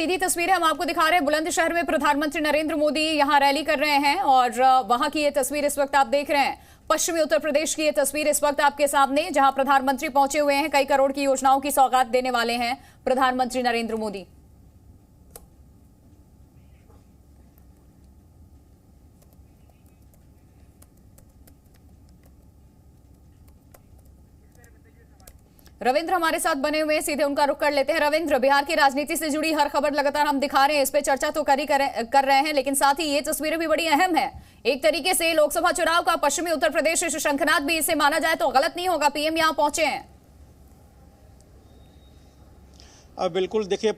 सीधी तस्वीरें हम आपको दिखा रहे हैं। बुलंदशहर में प्रधानमंत्री नरेंद्र मोदी यहां रैली कर रहे हैं और वहां की ये तस्वीर इस वक्त आप देख रहे हैं। पश्चिमी उत्तर प्रदेश की ये तस्वीर इस वक्त आपके सामने, जहां प्रधानमंत्री पहुंचे हुए हैं। कई करोड़ की योजनाओं की सौगात देने वाले हैं प्रधानमंत्री नरेंद्र मोदी। रविंद्र हमारे साथ बने हुए हैं, सीधे उनका रुख कर लेते हैं। रविंद्र, बिहार की राजनीति से जुड़ी हर खबर लगातार हम दिखा रहे हैं, इस पे चर्चा तो कर रहे हैं, लेकिन साथ ही ये तस्वीरें भी बड़ी अहम है। एक तरीके से लोकसभा चुनाव का पश्चिमी उत्तर प्रदेश शंखनाद भी इसे माना जाए तो गलत नहीं होगा। पीएम यहां पहुंचे हैं। बिल्कुल, देखिए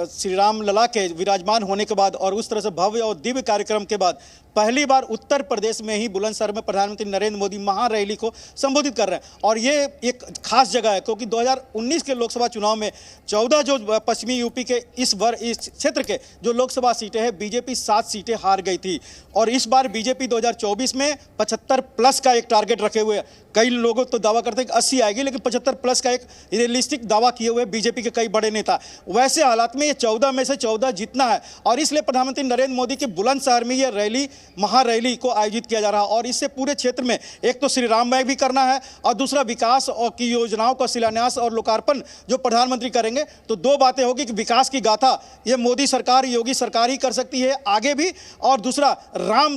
श्री राम लला के विराजमान होने के बाद और उस तरह से भव्य और दिव्य कार्यक्रम के बाद पहली बार उत्तर प्रदेश में ही बुलंदशहर में प्रधानमंत्री नरेंद्र मोदी महारैली को संबोधित कर रहे हैं। और ये एक खास जगह है क्योंकि 2019 के लोकसभा चुनाव में 14 जो पश्चिमी यूपी के इस क्षेत्र के जो लोकसभा सीटें हैं, बीजेपी 7 सीटें हार गई थी। और इस बार बीजेपी 2024 में 75+ का एक टारगेट रखे हुए है। कई लोग तो दावा करते हैं कि 80 आएगी, लेकिन 75+ का एक रियलिस्टिक दावा किए हुए बीजेपी के कई बड़े नेता। वैसे हालात में ये 14 में से 14 जीतना है और इसलिए प्रधानमंत्री नरेंद्र मोदी के बुलंदशहर में ये रैली, महारैली को आयोजित किया जा रहा है। और इससे पूरे क्षेत्र में एक तो श्री राममय भी करना है और दूसरा विकास और की योजनाओं का शिलान्यास और लोकार्पण जो प्रधानमंत्री करेंगे। तो दो बातें होगी कि विकास की गाथा ये मोदी सरकार, योगी सरकार ही कर सकती है आगे भी, और दूसरा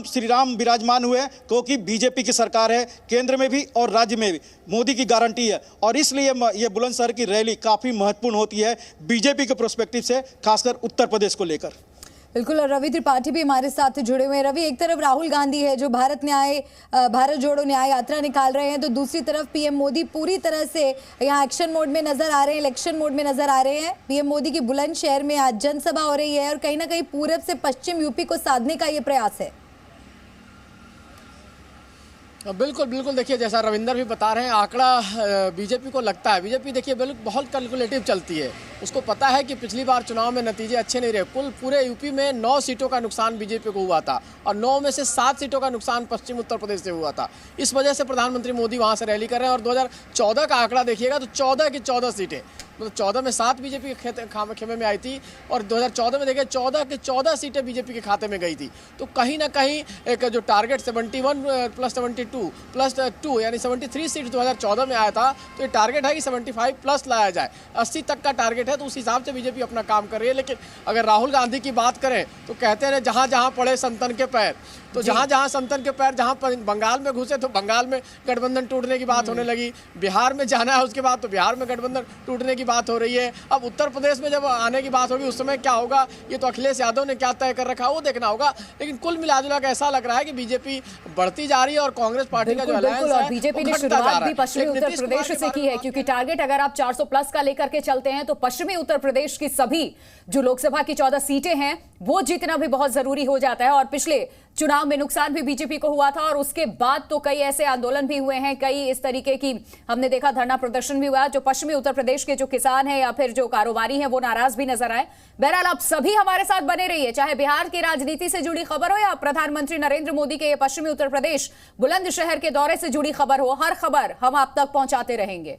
श्री राम विराजमान हुए क्योंकि बीजेपी की सरकार है केंद्र में भी और राज्य में भी, मोदी की गारंटी है। और इसलिए ये बुलंदशहर की रैली काफी महत्वपूर्ण होती है बीजेपी के प्रोस्पेक्टिव से, खासकर उत्तर प्रदेश को लेकर। बिल्कुल, और रवि त्रिपाठी भी हमारे साथ जुड़े हुए हैं। रवि, एक तरफ राहुल गांधी है जो भारत जोड़ो न्याय यात्रा निकाल रहे हैं, तो दूसरी तरफ पीएम मोदी पूरी तरह से यहाँ एक्शन मोड में नजर आ रहे हैं, इलेक्शन मोड में नजर आ रहे हैं। पीएम मोदी की बुलंदशहर में आज जनसभा हो रही है और कहीं ना कहीं पूरब से पश्चिम यूपी को साधने का ये प्रयास है। बिल्कुल बिल्कुल, देखिए जैसा रविंदर भी बता रहे हैं, आंकड़ा बीजेपी को लगता है, बीजेपी देखिए बिल्कुल बहुत कैलकुलेटिव चलती है। उसको पता है कि पिछली बार चुनाव में नतीजे अच्छे नहीं रहे। पूरे यूपी में 9 सीटों का नुकसान बीजेपी को हुआ था और 9 में से 7 सीटों का नुकसान पश्चिम उत्तर प्रदेश से हुआ था। इस वजह से प्रधानमंत्री मोदी वहाँ से रैली कर रहे हैं। और 2014 का आंकड़ा देखिएगा तो 14 की 14 सीटें, मतलब 14 में 7 बीजेपी के खेमे में आई थी और 2014 में देखिए 14 की 14 सीटें बीजेपी के खाते में गई थी। तो कहीं ना कहीं एक जो टारगेट 71 + 72 + 2 यानी 73 सीट 2014 में आया था, तो ये टारगेट है कि 75+ लाया जाए, 80 तक का टारगेट है। तो उस हिसाब से बीजेपी अपना काम कर रही है। लेकिन अगर राहुल गांधी की बात करें तो कहते हैं जहाँ जहाँ पड़े संतन के पैर, तो जहाँ जहाँ संतन के पैर, जहाँ बंगाल में घुसे तो बंगाल में गठबंधन टूटने की बात होने लगी, बिहार में जाना है उसके बाद तो बिहार में गठबंधन टूटने की बात हो रही है। अब उत्तर प्रदेश में जब आने की बात होगी उस समय क्या होगा, ये तो अखिलेश यादव ने क्या तय कर रखा है वो देखना होगा। लेकिन कुल मिलाजुला कर ऐसा लग रहा है कि बीजेपी बढ़ती जा रही है और कांग्रेस पार्टी का जो अलायंस है, बीजेपी ने शुरुआत भी पश्चिमी उत्तर प्रदेश से की है, क्योंकि टारगेट अगर आप 400+ का लेकर के चलते हैं तो पश्चिमी उत्तर प्रदेश की सभी जो लोकसभा की 14 सीटें हैं वो जीतना भी बहुत जरूरी हो जाता है। और पिछले चुनाव में नुकसान भी बीजेपी को हुआ था और उसके बाद तो कई ऐसे आंदोलन भी हुए हैं, कई इस तरीके की हमने देखा, धरना प्रदर्शन भी हुआ। जो पश्चिमी उत्तर प्रदेश के जो किसान हैं या फिर जो कारोबारी हैं वो नाराज भी नजर आए। बहरहाल आप सभी हमारे साथ बने रहिए, चाहे बिहार की राजनीति से जुड़ी खबर हो या प्रधानमंत्री नरेंद्र मोदी के पश्चिमी उत्तर प्रदेश बुलंदशहर के दौरे से जुड़ी खबर हो, हर खबर हम आप तक पहुंचाते रहेंगे।